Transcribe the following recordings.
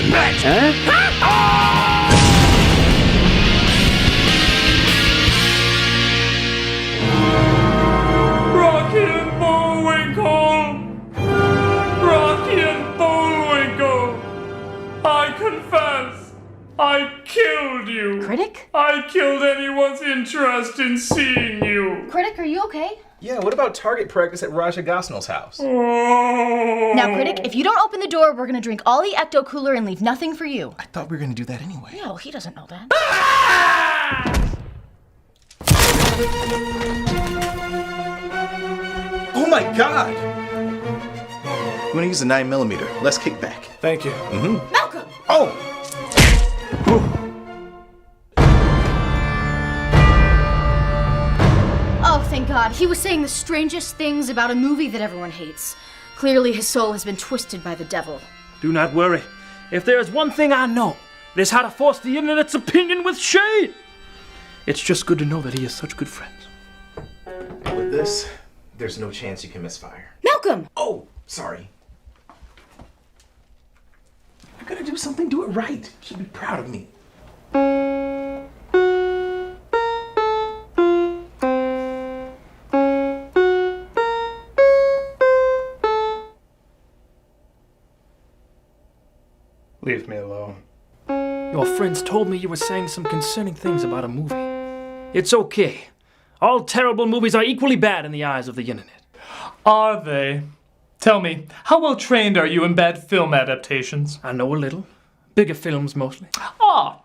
a match! Rocky and Bullwinkle! Rocky and Bullwinkle! I confess, I killed you! Critic? I killed anyone's interest in seeing you! Critic, are you okay? Yeah, what about target practice at Raja Gosnell's house? Oh. Now, Critic, if you don't open the door, we're gonna drink all the ecto cooler and leave nothing for you. I thought we were gonna do that anyway. No, he doesn't know that. Oh my god! I'm gonna use a 9mm. Less kickback. Thank you. Malcolm! Oh! Oh, thank God. He was saying the strangest things about a movie that everyone hates. Clearly, his soul has been twisted by the devil. Do not worry. If there is one thing I know, it is how to force the internet's opinion with shade. It's just good to know that he has such good friends. With this, there's no chance you can misfire. Malcolm! Oh, sorry. You're gonna do something, do it right. You should be proud of me. Leave me alone. Your friends told me you were saying some concerning things about a movie. It's okay. All terrible movies are equally bad in the eyes of the internet. Are they? Tell me, how well trained are you in bad film adaptations? I know a little. Bigger films, mostly. Ah,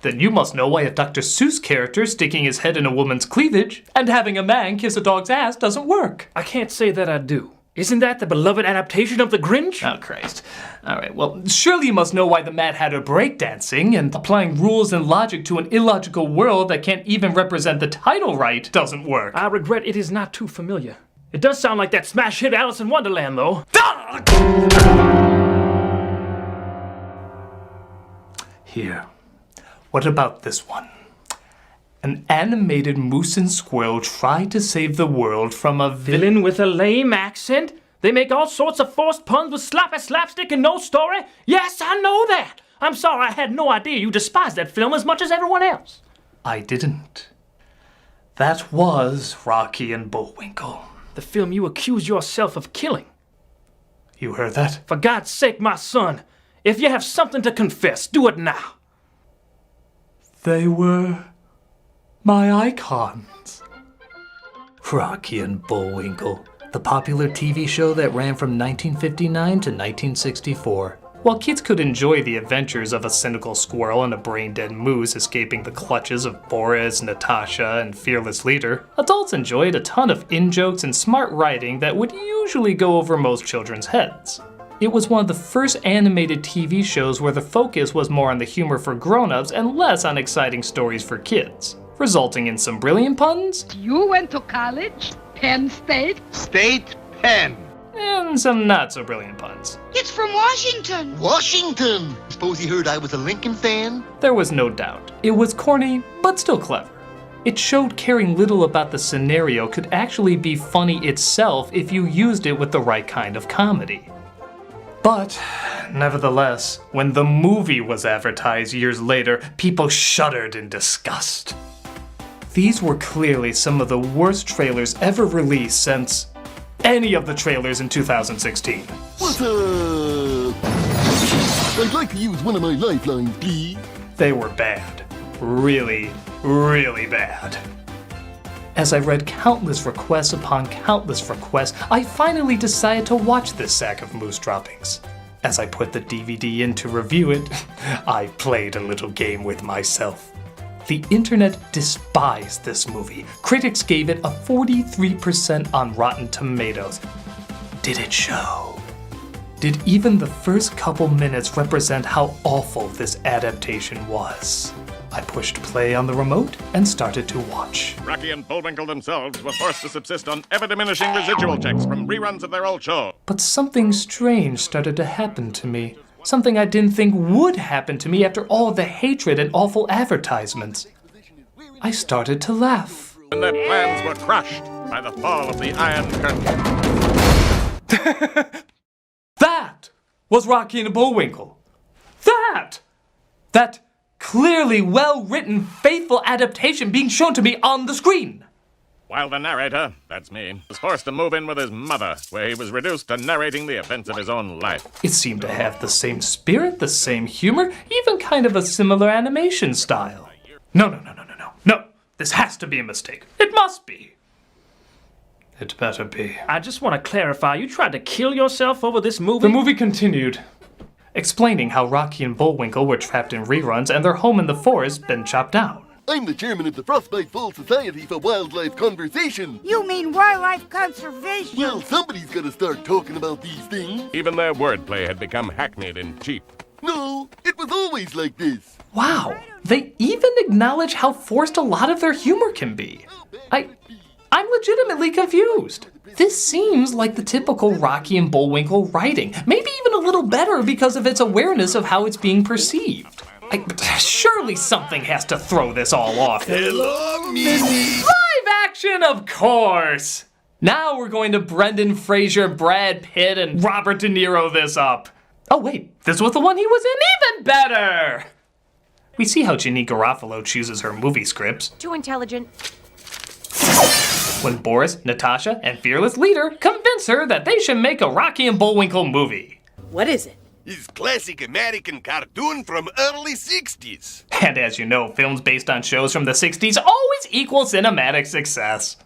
then you must know why a Dr. Seuss character sticking his head in a woman's cleavage and having a man kiss a dog's ass doesn't work. I can't say that I do. Isn't that the beloved adaptation of The Grinch? Oh, Christ. All right, well, surely you must know why the Mad Hatter breakdancing and applying rules and logic to an illogical world that can't even represent the title right doesn't work. I regret it is not too familiar. It does sound like that smash hit Alice in Wonderland, though. Here, what about this one? An animated moose and squirrel try to save the world from a Villain with a lame accent? They make all sorts of forced puns with sloppy slapstick and no story? Yes, I know that! I'm sorry, I had no idea you despised that film as much as everyone else. I didn't. That was Rocky and Bullwinkle. The film you accuse yourself of killing. You heard that? For God's sake, my son, if you have something to confess, do it now. They were my icons. Rocky and Bullwinkle, the popular TV show that ran from 1959 to 1964. While kids could enjoy the adventures of a cynical squirrel and a brain-dead moose escaping the clutches of Boris, Natasha, and Fearless Leader, adults enjoyed a ton of in-jokes and smart writing that would usually go over most children's heads. It was one of the first animated TV shows where the focus was more on the humor for grown-ups and less on exciting stories for kids, resulting in some brilliant puns. You went to college? Penn State? State Penn. And some not-so-brilliant puns. It's from Washington. Washington. Suppose he heard I was a Lincoln fan? There was no doubt. It was corny, but still clever. It showed caring little about the scenario could actually be funny itself if you used it with the right kind of comedy. But, nevertheless, when the movie was advertised years later, people shuddered in disgust. These were clearly some of the worst trailers ever released since any of the trailers in 2016. What's up? I'd like to use one of my lifelines, please. They were bad. Really, really bad. As I read countless requests upon countless requests, I finally decided to watch this sack of moose droppings. As I put the DVD in to review it, I played a little game with myself. The internet despised this movie. Critics gave it a 43% on Rotten Tomatoes. Did it show? Did even the first couple minutes represent how awful this adaptation was? I pushed play on the remote and started to watch. Rocky and Bullwinkle themselves were forced to subsist on ever-diminishing residual checks from reruns of their old show. But something strange started to happen to me. Something I didn't think would happen to me after all the hatred and awful advertisements. I started to laugh. And their plans were crushed by the fall of the Iron Curtain. That was Rocky and Bullwinkle. That that? That clearly well-written, faithful adaptation being shown to me on the screen. While the narrator, that's me, was forced to move in with his mother, where he was reduced to narrating the events of his own life. It seemed to have the same spirit, the same humor, even kind of a similar animation style. No. This has to be a mistake. It must be. It better be. I just want to clarify, you tried to kill yourself over this movie? The movie continued, explaining how Rocky and Bullwinkle were trapped in reruns and their home in the forest been chopped down. I'm the chairman of the Frostbite Fall Society for Wildlife Conversation. You mean wildlife conservation? Well, somebody's gotta start talking about these things. Even their wordplay had become hackneyed and cheap. No, it was always like this. Wow, they even acknowledge how forced a lot of their humor can be. I'm legitimately confused. This seems like the typical Rocky and Bullwinkle writing, maybe even a little better because of its awareness of how it's being perceived. Surely something has to throw this all off. Hello, Minnie. Live action, of course! Now we're going to Brendan Fraser, Brad Pitt, and Robert De Niro this up. Oh wait, this was the one he was in? Even better! We see how Janeane Garofalo chooses her movie scripts. Too intelligent. When Boris, Natasha, and Fearless Leader convince her that they should make a Rocky and Bullwinkle movie. What is it? It's classic American cartoon from early 60s. And as you know, films based on shows from the 60s always equal cinematic success.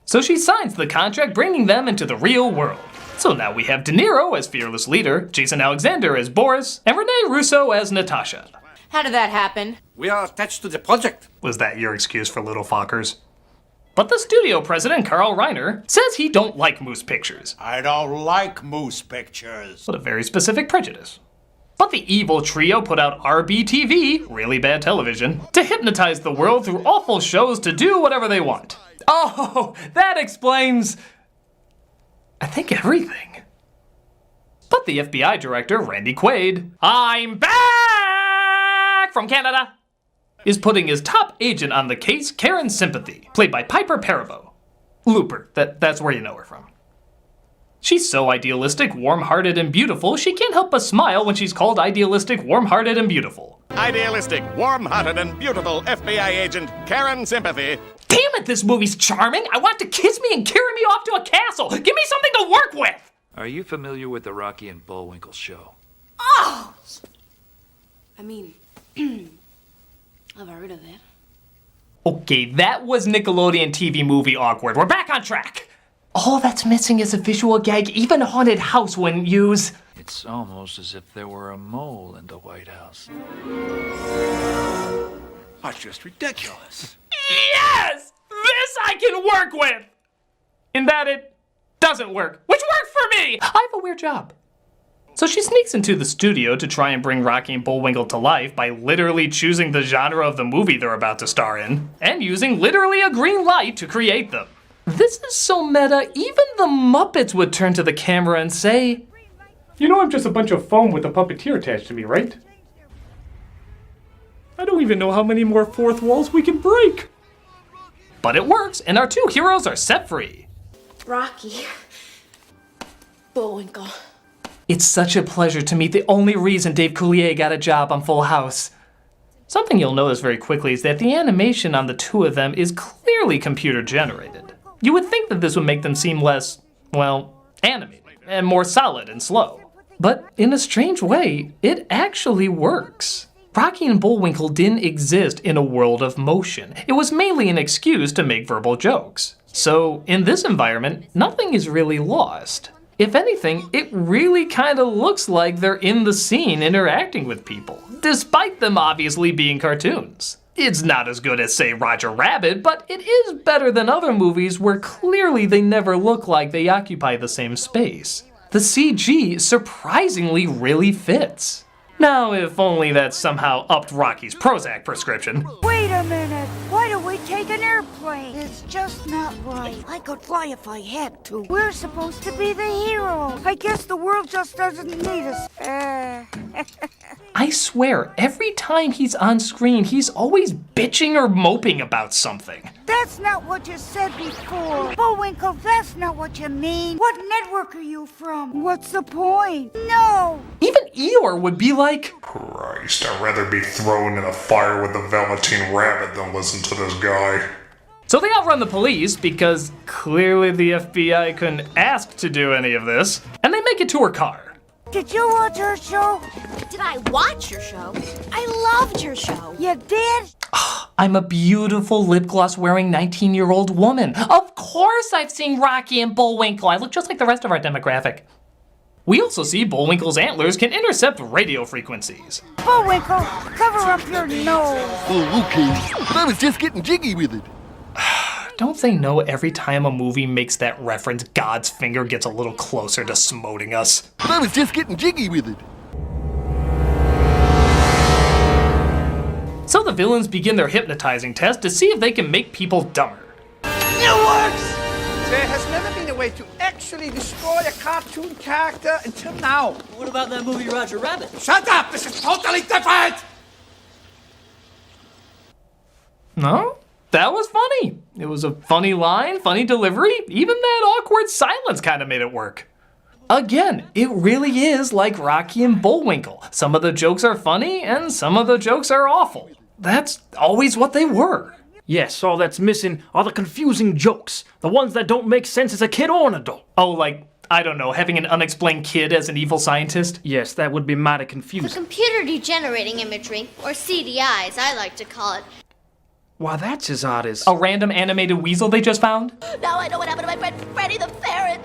So she signs the contract bringing them into the real world. So now we have De Niro as Fearless Leader, Jason Alexander as Boris, and Rene Russo as Natasha. How did that happen? We are attached to the project. Was that your excuse for little fuckers? But the studio president, Carl Reiner, says he don't like moose pictures. I don't like moose pictures. But a very specific prejudice. But the evil trio put out RBTV, really bad television, to hypnotize the world through awful shows to do whatever they want. Oh, that explains, I think, everything. But the FBI director, Randy Quaid, I'm back from Canada, is putting his top agent on the case, Karen Sympathy, played by Piper Perabo. Looper, that's where you know her from. She's so idealistic, warm-hearted, and beautiful, she can't help but smile when she's called idealistic, warm-hearted, and beautiful. Idealistic, warm-hearted, and beautiful FBI agent Karen Sympathy. Damn it, this movie's charming! I want to kiss me and carry me off to a castle! Give me something to work with! Are you familiar with the Rocky and Bullwinkle show? Oh! I mean, I've heard of it. Okay, that was Nickelodeon TV movie awkward. We're back on track! All that's missing is a visual gag even a haunted house wouldn't use. It's almost as if there were a mole in the White House. That's just ridiculous. Yes! This I can work with! In that it doesn't work, which worked for me! I have a weird job. So she sneaks into the studio to try and bring Rocky and Bullwinkle to life by literally choosing the genre of the movie they're about to star in, and using literally a green light to create them. This is so meta, even the Muppets would turn to the camera and say, "You know I'm just a bunch of foam with a puppeteer attached to me, right? I don't even know how many more fourth walls we can break." But it works, and our two heroes are set free. Rocky. Bullwinkle. It's such a pleasure to meet the only reason Dave Coulier got a job on Full House. Something you'll notice very quickly is that the animation on the two of them is clearly computer generated. You would think that this would make them seem less, well, animated, and more solid and slow. But in a strange way, it actually works. Rocky and Bullwinkle didn't exist in a world of motion. It was mainly an excuse to make verbal jokes. So in this environment, nothing is really lost. If anything, it really kind of looks like they're in the scene interacting with people, despite them obviously being cartoons. It's not as good as, say, Roger Rabbit, but it is better than other movies where clearly they never look like they occupy the same space. The CG surprisingly really fits. Now, if only that somehow upped Rocky's Prozac prescription. Wait a minute. Why don't we take an airplane? It's just not right. I could fly if I had to. We're supposed to be the hero. I guess the world just doesn't need us. I swear, every time he's on screen, he's always bitching or moping about something. That's not what you said before. Bullwinkle, that's not what you mean. What network are you from? What's the point? No! Even Eeyore would be like, Christ, I'd rather be thrown in a fire with the Velveteen Rabbit than listen to this guy. So they outrun the police because clearly the FBI couldn't ask to do any of this, and they make it to her car. Did you watch her show? Did I watch your show? I loved your show. You did? I'm a beautiful lip gloss wearing 19-year-old woman. Of course I've seen Rocky and Bullwinkle. I look just like the rest of our demographic. We also see Bullwinkle's antlers can intercept radio frequencies. Bullwinkle, cover up your nose. Oh, okay. I was just getting jiggy with it. Don't they know every time a movie makes that reference, God's finger gets a little closer to smoting us? I was just getting jiggy with it. So the villains begin their hypnotizing test to see if they can make people dumber. It works! There has never been a way to actually destroy a cartoon character until now. What about that movie Roger Rabbit? Shut up! This is totally different! No? That was funny. It was a funny line, funny delivery. Even that awkward silence kind of made it work. Again, it really is like Rocky and Bullwinkle. Some of the jokes are funny and some of the jokes are awful. That's always what they were. Yes, all that's missing are the confusing jokes. The ones that don't make sense as a kid or an adult. Oh, like, I don't know, having an unexplained kid as an evil scientist? Yes, that would be mighty The confusing. computer degenerating imagery, or CDI as I like to call it. Why, that's as odd as... A random animated weasel they just found? Now I know what happened to my friend Freddy the Ferret.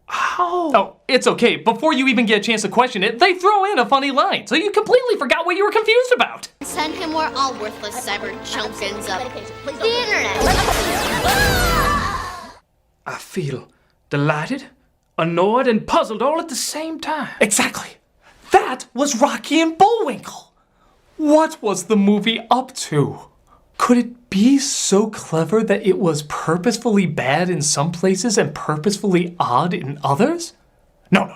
How? Oh, it's okay. Before you even get a chance to question it, they throw in a funny line, so you completely forgot what you were confused about. Send him where all worthless cyber chump ends up. The internet. I feel delighted, annoyed, and puzzled all at the same time. Exactly. That was Rocky and Bullwinkle. What was the movie up to? Could it be so clever that it was purposefully bad in some places and purposefully odd in others? No,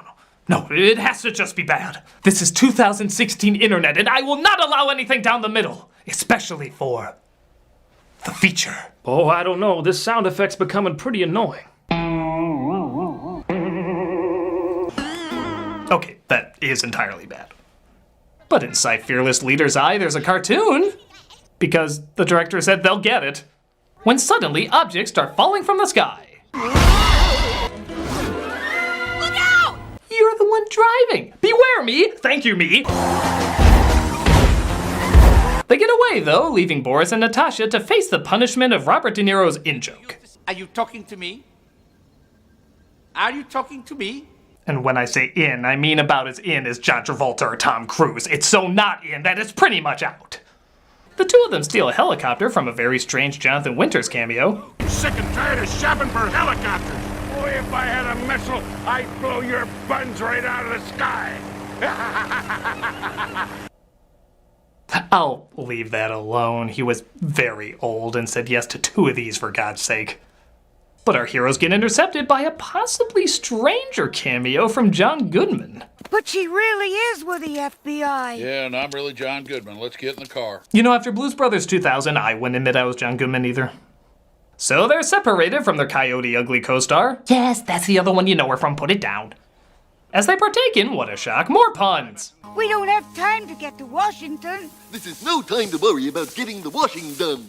it has to just be bad. This is 2016 internet, and I will not allow anything down the middle, especially for the feature. Oh, I don't know. This sound effect's becoming pretty annoying. Okay, that is entirely bad. But in Sci Fearless Leader's eye, there's a cartoon. Because the director said they'll get it. When suddenly objects start falling from the sky. Look out! You're the one driving. Beware me. Thank you, me. They get away, though, leaving Boris and Natasha to face the punishment of Robert De Niro's in-joke. Are you talking to me? Are you talking to me? And when I say in, I mean about as in as John Travolta or Tom Cruise. It's so not in that it's pretty much out. The two of them steal a helicopter from a very strange Jonathan Winters cameo. Sick and tired of shopping for helicopters. Boy, if I had a missile, I'd blow your buns right out of the sky. I'll leave that alone. He was very old and said yes to 2 of these, for God's sake. But our heroes get intercepted by a possibly stranger cameo from John Goodman. But she really is with the FBI. Yeah, and I'm really John Goodman. Let's get in the car. You know, after Blues Brothers 2000, I wouldn't admit I was John Goodman either. So they're separated from their Coyote Ugly co-star. Yes, that's the other one you know her from. Put it down. As they partake in, what a shock, more puns. We don't have time to get to Washington. This is no time to worry about getting the washing done.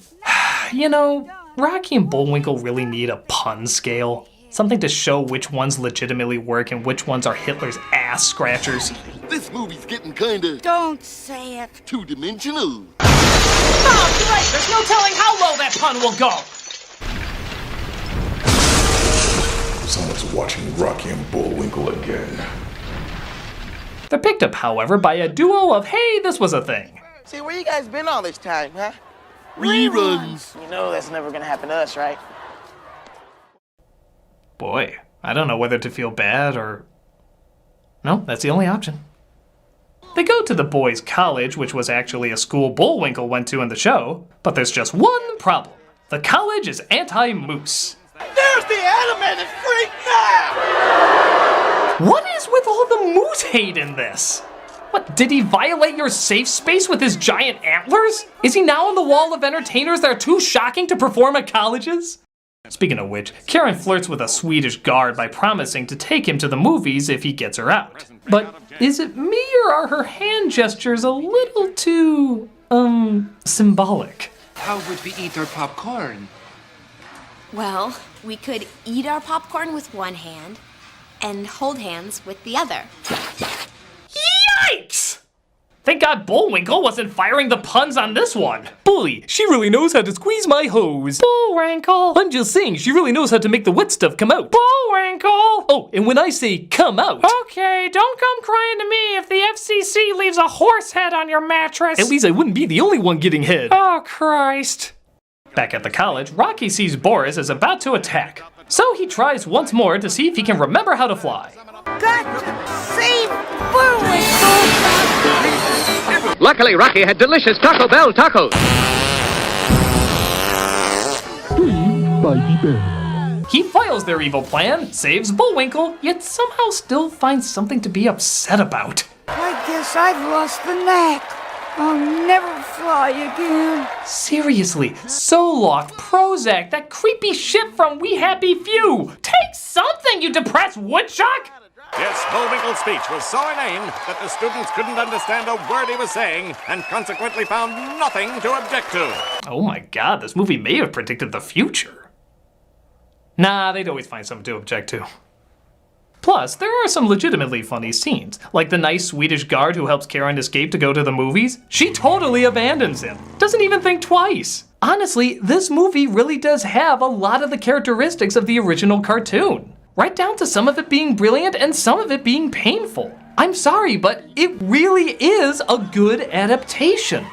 You know, Rocky and Bullwinkle really need a pun scale. Something to show which ones legitimately work and which ones are Hitler's ass scratchers. This movie's getting kinda... Don't say it. Two-dimensional. Oh, great! There's no telling how low that pun will go! Someone's watching Rocky and Bullwinkle again. They're picked up, however, by a duo of, hey, this was a thing. See, where you guys been all this time, huh? Reruns. You know that's never gonna happen to us, right? Boy, I don't know whether to feel bad or... No, that's the only option. They go to the boys' college, which was actually a school Bullwinkle went to in the show, but there's just one problem. The college is anti-moose. There's the animated freak now! What is with all the moose hate in this? What, did he violate your safe space with his giant antlers? Is he now on the wall of entertainers that are too shocking to perform at colleges? Speaking of which, Karen flirts with a Swedish guard by promising to take him to the movies if he gets her out. But is it me or are her hand gestures a little too, symbolic? How would we eat our popcorn? Well, we could eat our popcorn with one hand and hold hands with the other. Yikes! Thank God Bullwinkle wasn't firing the puns on this one. Boy, she really knows how to squeeze my hose. Bullwinkle! I'm just saying, she really knows how to make the wet stuff come out. Bullwinkle! Oh, and when I say come out... Okay, don't come crying to me if the FCC leaves a horse head on your mattress. At least I wouldn't be the only one getting head. Oh, Christ. Back at the college, Rocky sees Boris is about to attack. So he tries once more to see if he can remember how to fly. Got to save Bullwinkle! Luckily, Rocky had delicious Taco Bell tacos. He foils their evil plan, saves Bullwinkle, yet somehow still finds something to be upset about. I guess I've lost the knack. I'll never fly again. Seriously, Zoloft, Prozac, that creepy shit from We Happy Few. Take something, you depressed woodchuck! Yes, Bullwinkle's speech was so inane that the students couldn't understand a word he was saying and consequently found nothing to object to. Oh my god, this movie may have predicted the future. Nah, they'd always find something to object to. Plus, there are some legitimately funny scenes, like the nice Swedish guard who helps Karen escape to go to the movies. She totally abandons him, doesn't even think twice. Honestly, this movie really does have a lot of the characteristics of the original cartoon. Right down to some of it being brilliant and some of it being painful. I'm sorry, but it really is a good adaptation.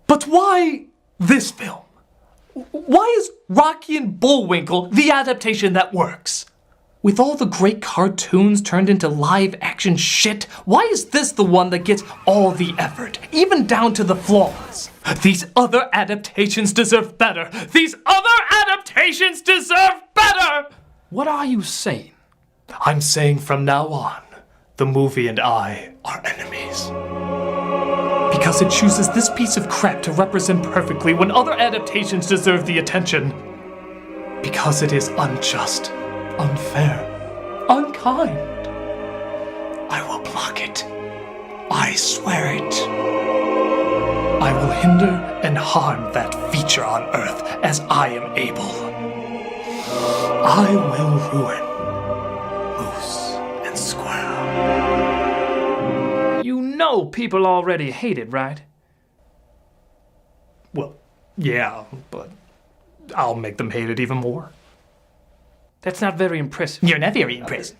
But why this film? Why is Rocky and Bullwinkle the adaptation that works? With all the great cartoons turned into live action shit, why is this the one that gets all the effort, even down to the flaws? These other adaptations deserve better. These other adaptations deserve better! What are you saying? I'm saying from now on, the movie and I are enemies. Because it chooses this piece of crap to represent perfectly when other adaptations deserve the attention. Because it is unjust, unfair, unkind. I will block it. I swear it. I will hinder and harm that feature on Earth as I am able. I will ruin Moose and Squirrel. You know people already hate it, right? Well, yeah, but I'll make them hate it even more. That's not very impressive. You're not very impressive.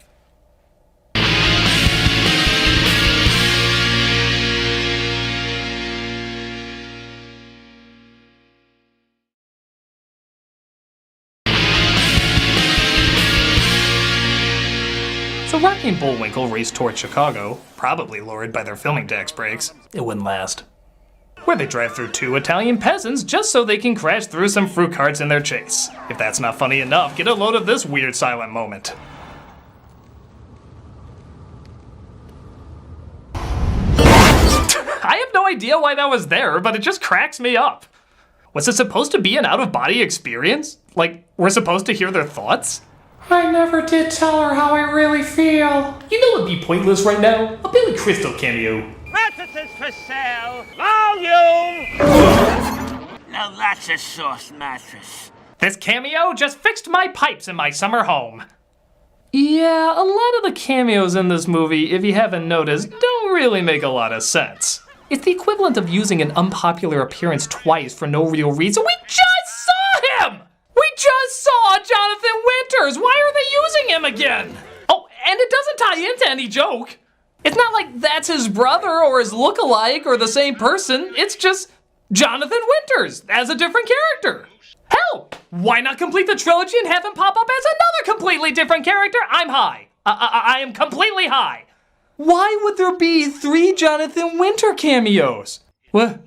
So Rocky and Bullwinkle race towards Chicago, probably lured by their filming tax breaks. It wouldn't last. Where they drive through 2 Italian peasants just so they can crash through some fruit carts in their chase. If that's not funny enough, get a load of this weird silent moment. I have no idea why that was there, but it just cracks me up. Was it supposed to be an out-of-body experience? Like, we're supposed to hear their thoughts? I never did tell her how I really feel. You know it'd be pointless right now? A Billy Crystal cameo. Mattresses for sale. Volume. Now that's a S.O.S mattress. This cameo just fixed my pipes in my summer home. Yeah, a lot of the cameos in this movie, if you haven't noticed, don't really make a lot of sense. It's the equivalent of using an unpopular appearance twice for no real reason. We just saw him! We just saw Jonathan Winters! Why are they using him again? Oh, and it doesn't tie into any joke. It's not like that's his brother or his look-alike or the same person. It's just Jonathan Winters as a different character. Hell, why not complete the trilogy and have him pop up as another completely different character? I'm high. I am completely high. Why would there be 3 Jonathan Winter cameos? What?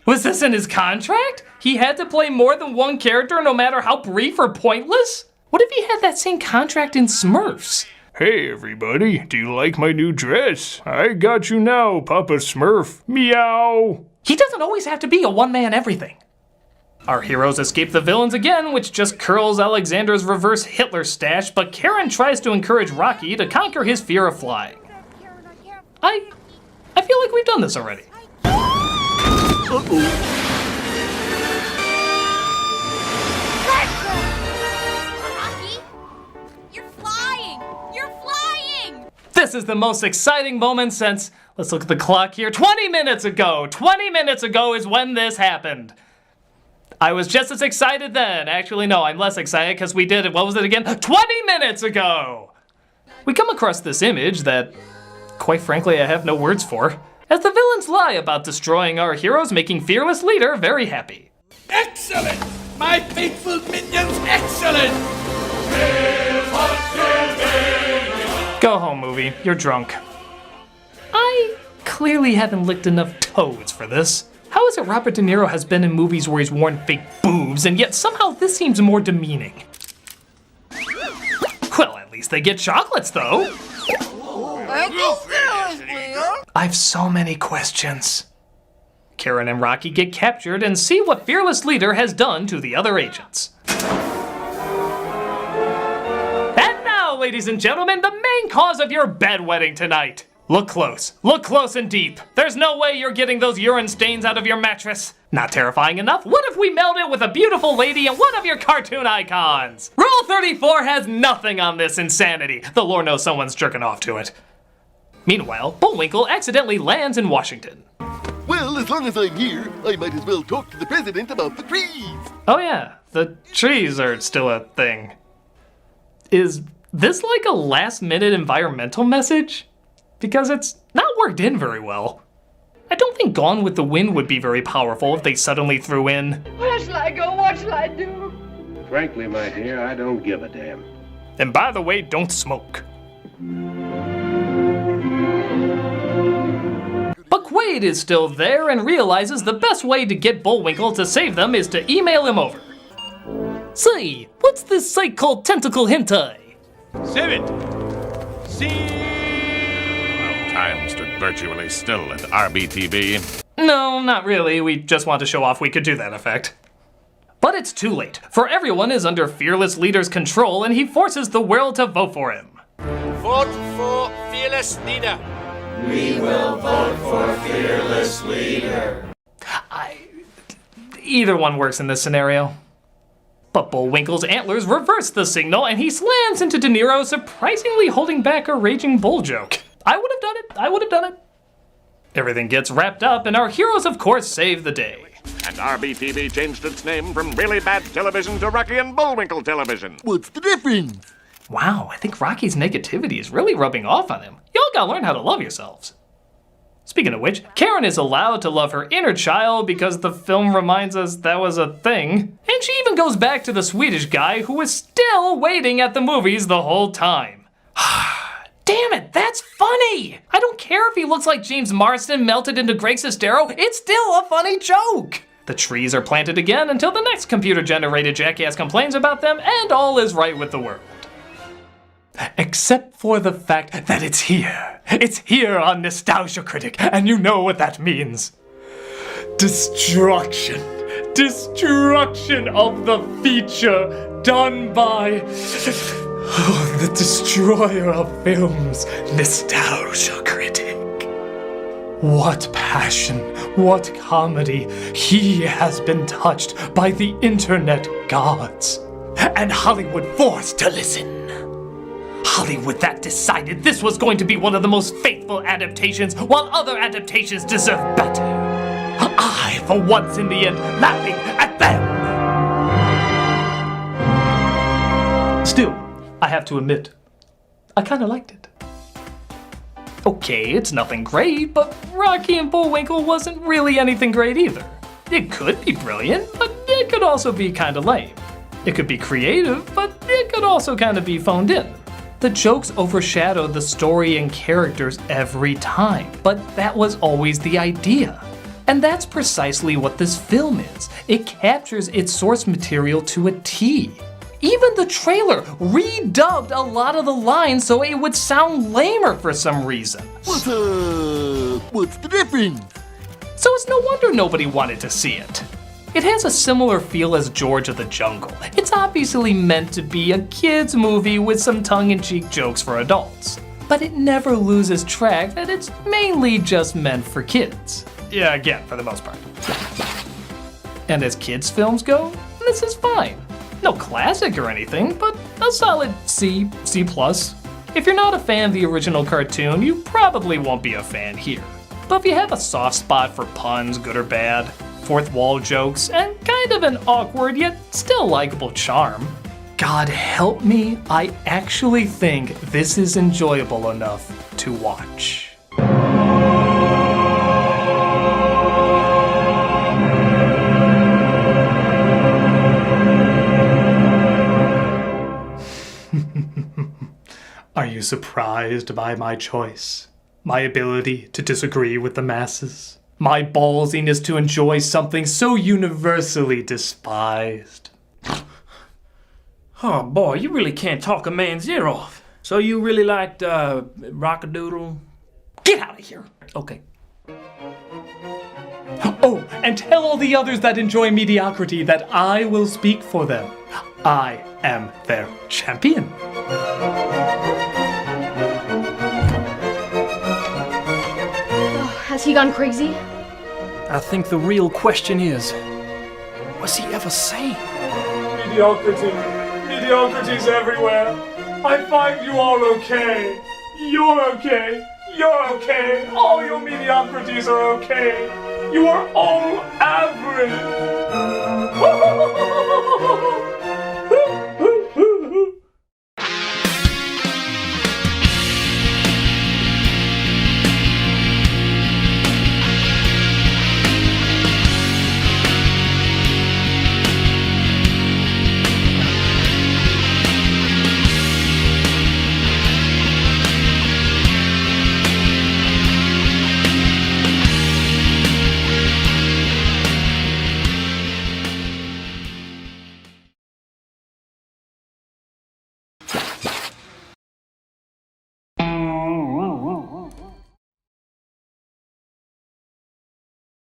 Was this in his contract? He had to play more than one character no matter how brief or pointless? What if he had that same contract in Smurfs? Hey everybody, do you like my new dress? I got you now, Papa Smurf. Meow. He doesn't always have to be a one-man everything. Our heroes escape the villains again, which just curls Alexander's reverse Hitler stash, but Karen tries to encourage Rocky to conquer his fear of flying. I feel like we've done this already. Rocky, you're flying! You're flying! This is the most exciting moment since, let's look at the clock here, 20 minutes ago! 20 minutes ago is when this happened. I was just as excited then. Actually, no, I'm less excited because we did it, what was it again? 20 minutes ago! We come across this image that, quite frankly, I have no words for, as the villains lie about destroying our heroes, making Fearless Leader very happy. Excellent! My faithful minions, excellent! Go home, movie. You're drunk. I clearly haven't licked enough toads for this. How is it Robert De Niro has been in movies where he's worn fake boobs, and yet somehow this seems more demeaning? Well, at least they get chocolates, though. I've so many questions. Karen and Rocky get captured and see what Fearless Leader has done to the other agents. And now, ladies and gentlemen, the main cause of your bedwetting tonight. Look close and deep. There's no way you're getting those urine stains out of your mattress. Not terrifying enough? What if we meld it with a beautiful lady and one of your cartoon icons? Rule 34 has nothing on this insanity. The Lord knows someone's jerking off to it. Meanwhile, Bullwinkle accidentally lands in Washington. Well, as long as I'm here, I might as well talk to the president about the trees. Oh yeah, the trees are still a thing. Is this like a last-minute environmental message? Because it's not worked in very well. I don't think Gone with the Wind would be very powerful if they suddenly threw in, Where shall I go? What shall I do? Frankly, my dear, I don't give a damn. and by the way, don't smoke. But Quaid is still there and realizes the best way to get Bullwinkle to save them is to email him over. Say, what's this site called Tentacle Hentai? Seven. Time stood virtually still at RBTV. No, not really. We just want to show off we could do that effect. But it's too late, for everyone is under Fearless Leader's control and he forces the world to vote for him. Vote for Fearless Leader. We will vote for Fearless Leader. Either one works in this scenario. But Bullwinkle's antlers reverse the signal and he slams into De Niro, surprisingly holding back a raging bull joke. I would have done it. Everything gets wrapped up and our heroes of course save the day. And RBTV changed its name from really bad television to Rocky and Bullwinkle television. What's the difference? Wow, I think Rocky's negativity is really rubbing off on him. Y'all gotta learn how to love yourselves. Speaking of which, Karen is allowed to love her inner child because the film reminds us that was a thing. And she even goes back to the Swedish guy who was still waiting at the movies the whole time. Damn it, that's funny! I don't care if he looks like James Marsden melted into Greg Sestero, it's still a funny joke! The trees are planted again until the next computer-generated jackass complains about them and all is right with the world. Except for the fact that it's here. It's here on Nostalgia Critic, and you know what that means. Destruction. Destruction of the feature done by the destroyer of films, Nostalgia Critic. What passion, what comedy. He has been touched by the internet gods. And Hollywood forced to listen. Hollywood that decided this was going to be one of the most faithful adaptations, while other adaptations deserve better. I, for once in the end, laughing at them. Still, I have to admit, I kinda liked it. Okay, it's nothing great, but Rocky and Bullwinkle wasn't really anything great either. It could be brilliant, but it could also be kinda lame. It could be creative, but it could also kinda be phoned in. The jokes overshadowed the story and characters every time, but that was always the idea. And that's precisely what this film is. It captures its source material to a T. Even the trailer redubbed a lot of the lines so it would sound lamer for some reason. What's the difference? So it's no wonder nobody wanted to see it. It has a similar feel as George of the Jungle. It's obviously meant to be a kid's movie with some tongue-in-cheek jokes for adults. But it never loses track that it's mainly just meant for kids. Yeah, again, for the most part. And as kids' films go, this is fine. No classic or anything, but a solid C++. If you're not a fan of the original cartoon, you probably won't be a fan here. But if you have a soft spot for puns, good or bad, fourth wall jokes, and kind of an awkward yet still likable charm, God help me, I actually think this is enjoyable enough to watch. Are you surprised by my choice? My ability to disagree with the masses? My ballsiness to enjoy something so universally despised? Oh boy, you really can't talk a man's ear off. So you really liked Rockadoodle? Get out of here! Okay. Oh, and tell all the others that enjoy mediocrity that I will speak for them. I am their champion. Has he gone crazy? I think the real question is, was he ever sane? Mediocrity. Mediocrity's everywhere. I find you all okay. You're okay. You're okay. All your mediocrities are okay. You are all average.